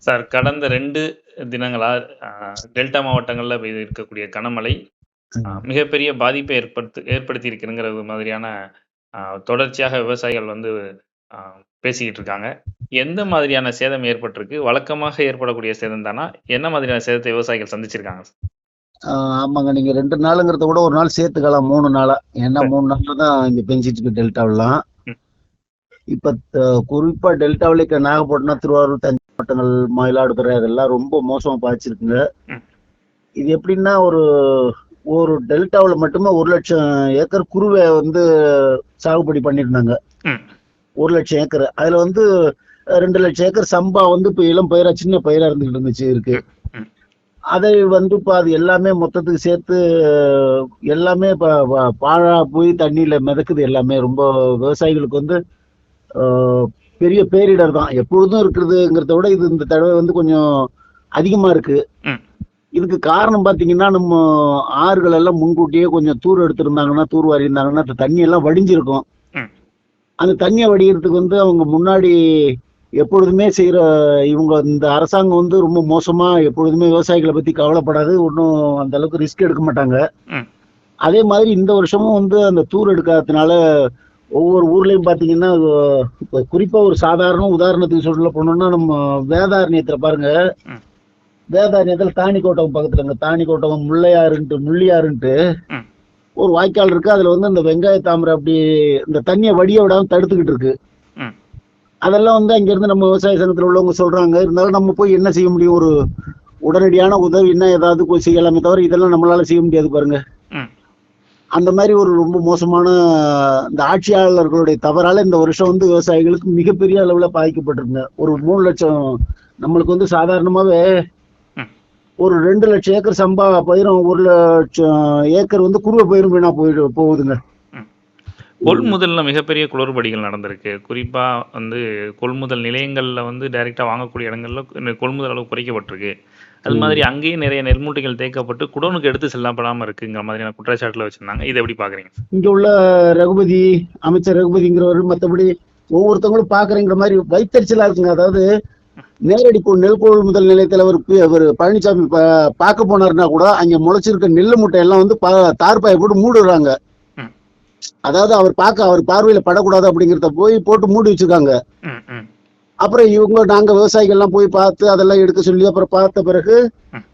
Sir கடந்த 2 தினங்களா அ delta மாவட்டங்கள்ல பெய்து இருக்கக்கூடிய கனமழை ம். மிகப்பெரிய பாதிப்பை ஏற்படுத்தி இருக்குங்கிற மாதிரியான அ தொடர்ச்சியாக விவசாயிகள் வந்து அ பேசிக்கிட்டு இருக்காங்க. எந்த மாதிரியான சேதம் ஏற்பட்டிருக்கு? வழக்கமாக ஏற்படக்கூடிய சேதம் தானா? என்ன மாதிரியான சேதத்தை விவசாயிகள் சந்திச்சிருக்காங்க? ஆமாங்க. நீங்க 2 நாளுங்கிறத விட 1 நாள் சேர்த்துக்கலாம் 3 நாளா. ஏன்னா சரி. 3 நாளா தான் இங்க பெஞ்சுட்டு இருக்கு டெல்டாவுலாம். ம், இப்ப குறிப்பா டெல்டாவுல இருக்க நாகப்பட்டினம், திருவாரூர், தஞ்சை மாவட்டங்கள், மயிலாடுதுறை அதெல்லாம் ரொம்ப மோசமா பாதிச்சிருக்குங்க. ம், இது எப்படின்னா ஒரு ஒரு டெல்டாவுல மட்டுமே 1,00,000 ஏக்கர் குறுவை வந்து சாகுபடி பண்ணியிருந்தாங்க. ம், 1,00,000 ஏக்கர். அதுல வந்து 2,00,000 ஏக்கர் சம்பா வந்து இப்ப இளம் பயிரா சின்ன பயிரா இருந்துகிட்டு இருந்துச்சு இருக்கு. ம், ம், அதை வந்து இப்ப அது எல்லாமே மொத்தத்துக்கு சேர்த்து எல்லாமே இப்ப பாழா போய் தண்ணியில மிதக்குது எல்லாமே. ரொம்ப விவசாயிகளுக்கு வந்து ஆஹ், பெரிய பேரிடர் தான். எப்பொழுதும் இருக்கிறதுங்கிறத விட இது இந்த தடவை வந்து கொஞ்சம் அதிகமா இருக்கு. ம், இதுக்கு காரணம் பாத்தீங்கன்னா நம்ம ஆறுகள் எல்லாம் முன்கூட்டியே கொஞ்சம் தூர் எடுத்திருந்தாங்கன்னா, தூர் வாரி இருந்தாங்கன்னா அந்த தண்ணி எல்லாம் வடிஞ்சிருக்கும். ம், அந்த தண்ணியை வடிகிறதுக்கு வந்து அவங்க முன்னாடி எப்பொழுதுமே செய்யற இவங்க இந்த அரசாங்கம் வந்து ரொம்ப மோசமா எப்பொழுதுமே விவசாயிகளை பத்தி கவலைப்படாது, ஒன்றும் அந்த அளவுக்கு ரிஸ்க் எடுக்க மாட்டாங்க. ம், அதே மாதிரி இந்த வருஷமும் வந்து அந்த தூர் எடுக்காததுனால ஒவ்வொரு ஊர்லயும் பாத்தீங்கன்னா இப்ப குறிப்பா ஒரு சாதாரண உதாரணத்துக்கு சொல்ல போனோம்னா நம்ம வேதாரண்யத்துல பாருங்க. ம், வேதாரண்யத்துல தாணிக்கோட்டம் பக்கத்துலங்க தாணிக்கோட்டம் முள்ளியாறுன்ட்டு ம், ஒரு வாய்க்கால் இருக்கு. அதுல வந்து இந்த வெங்காய தாமரை அப்படி இந்த தண்ணியை வடிய விடாம தடுத்துக்கிட்டு இருக்கு. ம். அதெல்லாம் வந்து அங்க இருந்து நம்ம விவசாய சங்கத்துல உள்ளவங்க சொல்றாங்க. இருந்தாலும் நம்ம போய் என்ன செய்ய முடியும்? ஒரு உடனடியான உதவின்னா ஏதாவது போய் செய்யலாமே தவிர இதெல்லாம் நம்மளால செய்ய முடியாது பாருங்க. ம். அந்த மாதிரி ஒரு ரொம்ப மோசமான இந்த ஆட்சியாளர்களுடைய தவறால இந்த வருஷம் வந்து விவசாயிகளுக்கு மிகப்பெரிய அளவுல பாதிக்கப்பட்டிருக்குங்க. ஒரு 3,00,000 நம்மளுக்கு வந்து சாதாரணமாவே ம். ஒரு 2,00,000 ஏக்கர் சம்பா பயிரும் 1,00,000 ஏக்கர் வந்து குறுவை பயிரும் வீணா போகுதுங்க. ம். கொள்முதல்ல மிகப்பெரிய குளறுபடிகள் நடந்திருக்கு. குறிப்பா வந்து கொள்முதல் நிலையங்கள்ல வந்து டைரக்ட்டா வாங்கக்கூடிய இடங்கள்ல கொள்முதல் அளவு குறைக்கப்பட்டிருக்கு. அது மாதிரி ம். அங்கேயே நிறைய நெல்மூட்டைகள் தேக்கப்பட்டு குடோனுக்கு எடுத்து செல்லப்படாம இருக்குங்கிற மாதிரியான குற்றச்சாட்டுல வச்சிருந்தாங்க. இத எப்படி பார்க்குறீங்க? இங்க உள்ள ரகுபதி அமைச்சர் ரகுபதிங்கிறவர் மற்றபடி ஒவ்வொருத்தவங்களும் பாக்குறேங்கிற மாதிரி வைத்தறிச்சலா இருக்குங்க. அதாவது நேரடி நெல் கொள்முதல் நிலையத்துல அவர் பழனிசாமி பார்க்க போனாருன்னா கூட அங்க முளைச்சிருக்க நெல்லு மூட்டை எல்லாம் வந்து தார்பாயை போட்டு மூடுறாங்க. ம், அதாவது அவர் பார்வையில படக்கூடாது அப்படிங்கிறத போய் போட்டு மூடி வச்சிருக்காங்க. ம், ம், அப்புறம் நாங்க விவசாயிகள் எல்லாம் போய் பார்த்து அதெல்லாம் எடுக்க சொல்லி அப்புறம் பார்த்த பிறகு ம்,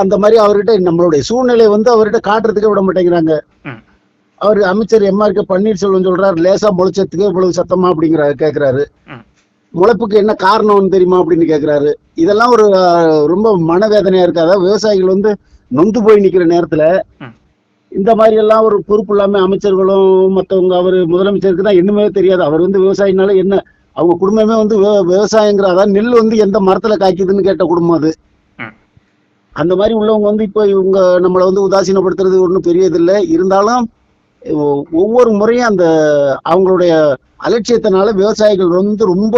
அந்த மாதிரி அவர்கிட்ட நம்மளுடைய சூழ்நிலை வந்து அவர்கிட்ட காட்டுறதுக்கே விட மாட்டேங்கிறாங்க. ம், அவர் அமைச்சர் எம்ஆர்கே பன்னீர்செல்வம் சொல்றாரு, லேசா முளைச்சதுக்கு இவ்வளவு சத்தமா அப்படிங்கிறாரு கேட்கிறாரு. ம், முளைப்புக்கு என்ன காரணம்னு தெரியுமா அப்படின்னு கேட்கிறாரு. இதெல்லாம் ஒரு ரொம்ப மனவேதனையா இருக்கு. அதாவது விவசாயிகள் வந்து நொந்து போய் நிக்கிற நேரத்துல ம், இந்த மாதிரி எல்லாம் ஒரு பொறுப்பு இல்லாம அமைச்சர்களும் மத்தவங்க அவரு முதலமைச்சருக்கு தான் என்னமே தெரியாது. அவர் வந்து விவசாயினால என்ன அவங்க குடும்பமே வந்து விவசாயங்கிற அதாவது நெல் வந்து எந்த மரத்துல காய்க்குதுன்னு கேட்ட குடும்பம் அது. ம், அந்த மாதிரி உள்ளவங்க வந்து இப்ப இவங்க நம்மளை வந்து உதாசீனப்படுத்துறது ஒன்றும் பெரியது இல்லை. இருந்தாலும் ஒவ்வொரு முறையும் அந்த அவங்களுடைய அலட்சியத்தினால விவசாயிகள் வந்து ரொம்ப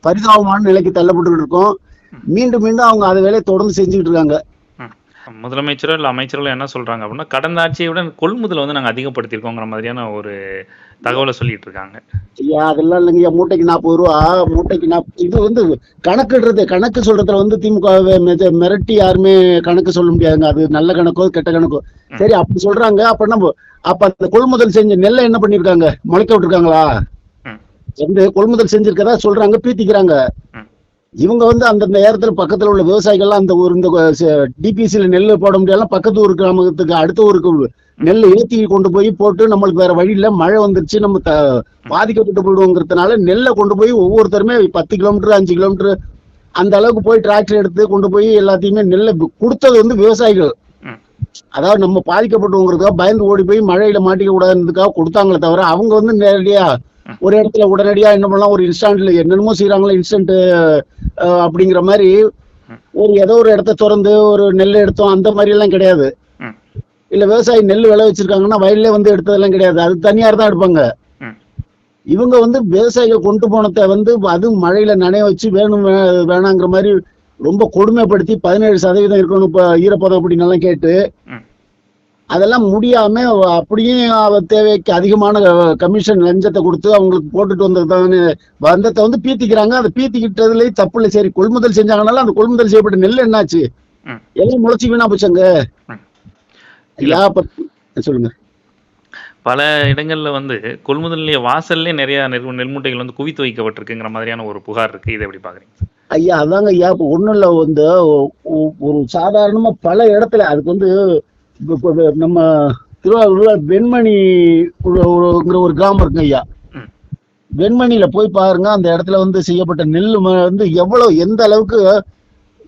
பரிதாபமான நிலைக்கு தள்ளப்பட்டு இருக்கோம். ம், மீண்டும் மீண்டும் அவங்க அதை வேலையை தொடர்ந்து செஞ்சுக்கிட்டு இருக்காங்க. ம். முதலமைச்சரோ இல்ல அமைச்சர்களோ என்ன சொல்றாங்க அப்படின்னா, கடந்த ஆட்சியை விட கொள்முதல் வந்து நாங்க அதிகப்படுத்தியிருக்கோங்கிற மாதிரியான ஒரு தகவல சொல்லிட்டு இருக்காங்க. ஐயா அதெல்லாம் இல்லைங்கய்யா. மூட்டைக்கு 40 ரூபா மூட்டைக்கு இது வந்து கணக்கு சொல்றதுல வந்து திமுக மிரட்டி யாருமே கணக்கு சொல்ல முடியாதுங்க. அது நல்ல கணக்கோ கெட்ட கணக்கோ ம், சரி அப்படி சொல்றாங்க. அப்ப அந்த கொள்முதல் செஞ்ச நெல்லை என்ன பண்ணிருக்காங்க? முளைக்க விட்டுருக்காங்களா? ம், வந்து கொள்முதல் செஞ்சிருக்கதா சொல்றாங்க, பீத்திக்கிறாங்க. ம், இவங்க வந்து அந்தந்த நேரத்துல பக்கத்துல உள்ள விவசாயிகள்லாம் அந்த ஒரு இந்த டிபிசியில நெல் போட முடியாத பக்கத்து ஊர் கிராமத்துக்கு அடுத்த ஊருக்கு நெல் ஏற்றி கொண்டு போய் போட்டு நம்மளுக்கு வேற வழி இல்ல, மழை வந்துருச்சு, நம்ம பாதிக்கப்பட்டு போயிடுவோங்கிறதுனால நெல்லை கொண்டு போய் ஒவ்வொருத்தருமே 10 கிலோமீட்டர் 5 கிலோமீட்டர் அந்த அளவுக்கு போய் டிராக்டர் எடுத்து கொண்டு போய் எல்லாத்தையுமே நெல்லை கொடுத்தது வந்து விவசாயிகள். ம், அதாவது நம்ம பாதிக்கப்பட்டுங்கிறதுக்காக பயந்து ஓடி போய் மழையில மாட்டிக்க கூடாதுன்றதுக்காக கொடுத்தாங்களே தவிர அவங்க வந்து நேரடியா ம், ஒரு இடத்துல உடனடியா என்ன பண்ணலாம், ஒரு இன்ஸ்டன்ட்ல என்னென்னமோ செய்யறாங்களோ இன்ஸ்டன்ட் அப்படிங்கிற மாதிரி ம், ஏதோ ஒரு இடத்த திறந்து ஒரு நெல் எடுத்தோம் அந்த மாதிரி எல்லாம் கிடையாது. ம், இல்ல விவசாயி நெல் விளை வச்சிருக்காங்கன்னா வயல்ல வந்து எடுத்ததெல்லாம் கிடையாது. அது தனியார் தான் எடுப்பாங்க. ம், இவங்க வந்து விவசாயிகள் கொண்டு போனதை வந்து அது மழையில நனைய வச்சு வேணும் வேணாங்கிற மாதிரி ரொம்ப கொடுமைப்படுத்தி 17% இருக்கணும் இப்ப ஈரப்பதம் அப்படின்னு எல்லாம் கேட்டு ம், அதெல்லாம் முடியாம அப்படியே தேவைக்கு அதிகமான கமிஷன் லஞ்சத்தை கொடுத்து அவங்களுக்கு போட்டுட்டு வந்ததை வந்து பீத்திக்கிறாங்க. அதை பீத்திக்கிட்டதுலயே தப்பு இல்லை. சரி, கொள்முதல் செஞ்சாங்கனால அந்த கொள்முதல் செய்யப்பட்ட நெல் என்னாச்சு? ம். எல்லாம் முளைச்சி வீணா போச்சாங்க. ம். இல்ல ஐயா சொல்லுங்க. பல இடங்கள்ல வந்து கொள்முதல் நிலைய வாசல்லே நிறைய நெல் மூட்டைகள் வந்து குவித்து வைக்கப்பட்டிருக்குங்கிற மாதிரியான ஒரு புகார் இருக்கு. இதை எப்படி பாக்குறீங்க? ஐயா அதாங்க ஐயா, இப்ப ஒண்ணும் இல்ல, வந்து ஒரு சாதாரணமா பல இடத்துல அதுக்கு வந்து இப்ப நம்ம திருவாரூர்ல வெண்மணி ஒரு கிராமம் இருக்குங்க ஐயா. ம். வெண்மணியில போய் பாருங்க, அந்த இடத்துல வந்து செய்யப்பட்ட நெல் வந்து எவ்வளவு எந்த அளவுக்கு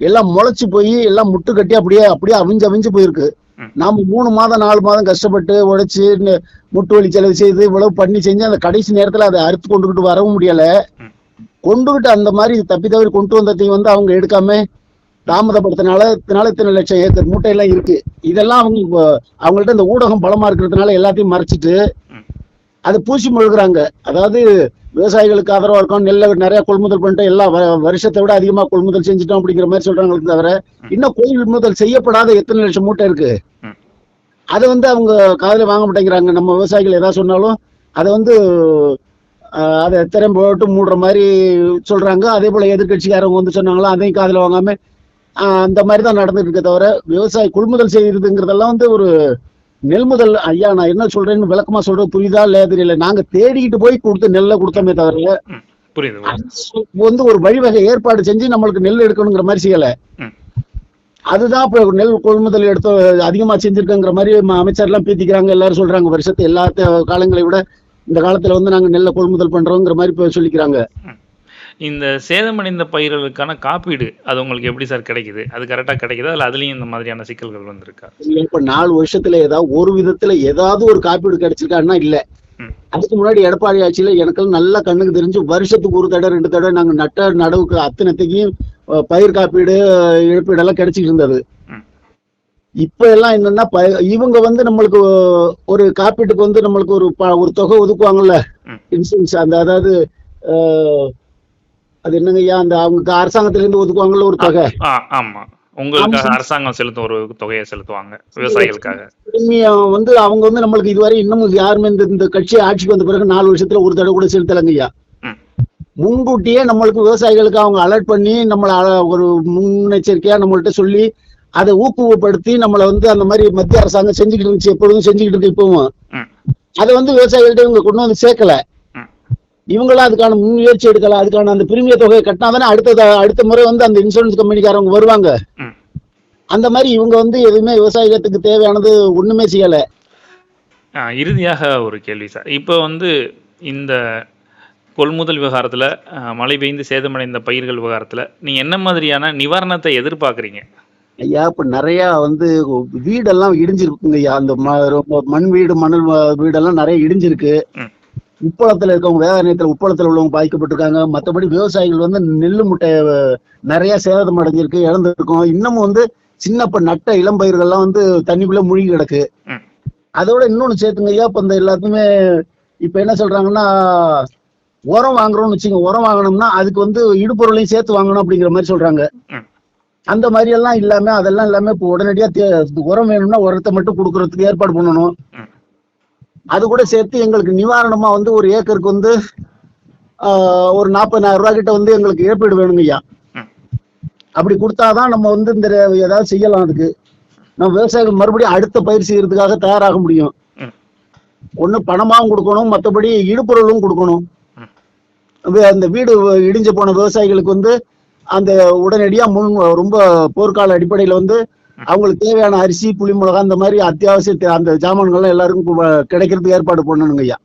எல்லாம் முளைச்சு போய் எல்லாம் முட்டு கட்டி அப்படியே அப்படியே அவிஞ்சு போயிருக்கு. ம். நாம 3 மாதம் 4 மாதம் கஷ்டப்பட்டு உழைச்சு முட்டு வலி செலவு செய்து இவ்வளவு பண்ணி செஞ்சு அந்த கடைசி நேரத்துல அதை அறுத்து கொண்டுகிட்டு வரவும் முடியல. ம். கொண்டுகிட்டு அந்த மாதிரி தப்பி தவறி கொண்டு வந்ததையும் வந்து அவங்க எடுக்காம தாமதப்படுத்தினால இத்தனை லட்சம் ஏக்கர் மூட்டையெல்லாம் இருக்கு. இதெல்லாம் அவங்கள்ட்ட இந்த ஊடகம் பலமா இருக்கிறதுனால எல்லாத்தையும் மறைச்சிட்டு ம். அதை பூசி முழுகுறாங்க. அதாவது விவசாயிகளுக்கு ஆதரவா இருக்கும், நெல்லை நிறைய கொள்முதல் பண்ணிட்டு எல்லா வருஷத்தை விட அதிகமா கொள்முதல் செஞ்சுட்டோம் அப்படிங்கிற மாதிரி சொல்றாங்களுக்கு தவிர இன்னும் கொள்முதல் செய்யப்படாத எத்தனை லட்சம் மூட்டை இருக்கு. ம். அதை வந்து அவங்க காதுல வாங்க மாட்டேங்கிறாங்க. நம்ம விவசாயிகள் ஏதாவது சொன்னாலும் அதை வந்து அதை திறன் போட்டு மூடுற மாதிரி சொல்றாங்க. அதே போல எதிர்கட்சிக்காரங்க வந்து சொன்னாங்களோ அதையும் காதுல வாங்காம அந்த மாதிரி தான் நடந்துட்டு இருக்க தவிர விவசாய கொள்முதல் செய்யறதுங்கிறதெல்லாம் வந்து ஒரு நெல்முதல். ஐயா நான் என்ன சொல்றேன்னு விளக்கமா சொல்றது புரியுதா இல்லையா தெரியல. நாங்க தேடிக்கிட்டு போய் கொடுத்து நெல்லை கொடுத்தோமே தவிர ம். புரியுது. வந்து ஒரு வழிவகை ஏற்பாடு செஞ்சு நம்மளுக்கு நெல் எடுக்கணுங்கிற மாதிரி செய்யல. ம். அதுதான் இப்ப நெல் கொள்முதல் எடுத்து அதிகமா செஞ்சிருக்கங்கிற மாதிரி அமைச்சர்லாம் பீத்திக்கிறாங்க. எல்லாரும் சொல்றாங்க வருஷத்தை எல்லா காலங்களை விட இந்த காலத்துல வந்து நாங்க நெல்லை கொள்முதல் பண்றோங்கிற மாதிரி இப்ப சொல்லிக்கிறாங்க. ம். இந்த சேதமடைந்த பயிர்களுக்கான காப்பீடு அது உங்களுக்கு எப்படி சார் கிடைக்குது? அது கரெக்டா கிடைக்குதா? இல்ல அதுலயும் இந்த மாதிரியான சிக்கல்கள் வந்திருக்கா? இப்ப 4 வருஷத்துல ஏதாவது ஒரு விதத்துல ஏதாவது ஒரு காப்பீடு கிடைச்சிருக்காருன்னா இல்ல. ம். அதுக்கு முன்னாடி எடப்பாடி ஆட்சியில எனக்கு நல்லா கண்ணுக்கு தெரிஞ்சு வருஷத்துக்கு ஒரு தடவை 2 தடவை நாங்க நட்ட நடவுக்கு அத்தனைத்தையும் பயிர் காப்பீடு இழப்பீடெல்லாம் கிடைச்சிட்டு இருந்தது. ம். இப்ப எல்லாம் என்னன்னா இவங்க வந்து நம்மளுக்கு ஒரு காப்பீட்டுக்கு வந்து நம்மளுக்கு ஒரு தொகை ஒதுக்குவாங்கல்ல, ம். இன்சூரன்ஸ். அந்த அதாவது அது என்னங்க ஐயா, அந்த அவங்க அரசாங்கத்துல இருந்து ஒதுக்குவாங்கல்ல ஒரு தொகை. ஆமா. உங்களுக்காக அரசாங்கம் செலுத்தும் ஒரு தொகையை செலுத்துவாங்க விவசாயிகளுக்காக. வந்து அவங்க வந்து நம்மளுக்கு இதுவரை இன்னமும் யாருமே இந்த கட்சி ஆட்சிக்கு வந்த பிறகு 4 வருஷத்துல ஒரு தடவை கூட செலுத்தலைங்க ஐயா. ம். முன்கூட்டியே நம்மளுக்கு விவசாயிகளுக்கு அவங்க அலர்ட் பண்ணி நம்மள ஒரு முன்னெச்சரிக்கையா நம்மள்ட்ட சொல்லி அதை ஊக்குவப்படுத்தி நம்மளை வந்து அந்த மாதிரி மத்திய அரசாங்கம் செஞ்சுக்கிட்டு இருந்துச்சு, எப்பொழுதும் செஞ்சுக்கிட்டு இருக்கு இப்பவும். ம். அதை வந்து விவசாயிகள்ட்ட இவங்க கொண்டு வந்து சேர்க்கல. ம். இவங்களாம் அதுக்கான முன்முயற்சி எடுக்கல. அதுக்கான அந்த பிரீமிய தொகையை கட்டினாதானே அடுத்த முறை வந்து அந்த இன்சூரன்ஸ் கம்பெனிக்காரங்க வருவாங்க. ம். அந்த மாதிரி இவங்க வந்து எதுவுமே விவசாயத்துக்கு தேவையானது ஒண்ணுமே செய்யல. இறுதியாக ஒரு கேள்வி சார். இப்போ வந்து இந்த கொள்முதல் விவகாரத்துல மழை பெய்ந்து சேதமடைந்த பயிர்கள் விவகாரத்துல நீங்க என்ன மாதிரியான நிவாரணத்தை எதிர்பார்க்குறீங்க? ஐயா இப்ப நிறைய வந்து வீடெல்லாம் இடிஞ்சிருக்குங்க ஐயா. அந்த ரொம்ப மண் வீடு மணல் வீடெல்லாம் நிறைய இடிஞ்சிருக்கு. ம். உப்பளத்துல இருக்கவங்க, வேதாரண்யத்துல உப்பளத்துல உள்ளவங்க பாதிக்கப்பட்டிருக்காங்க. மற்றபடி விவசாயிகள் வந்து நெல்லு முட்டை நிறைய சேதம் அடைஞ்சிருக்கு, இழந்திருக்கும். இன்னமும் வந்து சின்ன நட்ட இளம்பயிர்கள்லாம் வந்து தண்ணிக்குள்ள மூழ்கி கிடக்கு. ம். அதோட இன்னொன்னு சேர்த்துங்க ஐயா, இப்ப இந்த எல்லாத்துக்குமே இப்ப என்ன சொல்றாங்கன்னா உரம் வாங்குறோம்னு வச்சுங்க, உரம் வாங்கணும்னா அதுக்கு வந்து இடுபொருளையும் சேர்த்து வாங்கணும் அப்படிங்கிற மாதிரி சொல்றாங்க. ம். அந்த மாதிரி எல்லாம் இல்லாம அதெல்லாம் இல்லாம இப்ப உடனடியா உரம் வேணும்னா உரத்தை மட்டும் கொடுக்கறதுக்கு ஏற்பாடு பண்ணணும். ம். அது கூட சேர்த்து எங்களுக்கு நிவாரணமா வந்து ஒரு ஏக்கருக்கு வந்து ஒரு 40,000 ரூபாய் கிட்ட வந்து எங்களுக்கு இழப்பீடு வேணுங்க ஐயா. ம். அப்படி கொடுத்தாதான் நம்ம வந்து இந்த ஏதாவது செய்யலாம். அதுக்கு நம்ம விவசாயிகள் மறுபடியும் அடுத்த பயிர் செய்யறதுக்காக தயாராக முடியும். ம். ஒண்ணு பணமாவும் கொடுக்கணும், மற்றபடி இடுபொருளும் கொடுக்கணும். ம். அந்த வீடு இடிஞ்சு போன விவசாயிகளுக்கு வந்து அந்த உடனடியா ரொம்ப போர்க்கால அடிப்படையில வந்து அவங்களுக்கு தேவையான அரிசி, புளி மிளகாய், அந்த மாதிரி அத்தியாவசிய அந்த ஜாமான்கள்லாம் எல்லாருக்கும் கிடைக்கிறதுக்கு ஏற்பாடு பண்ணணுங்க ஐயா.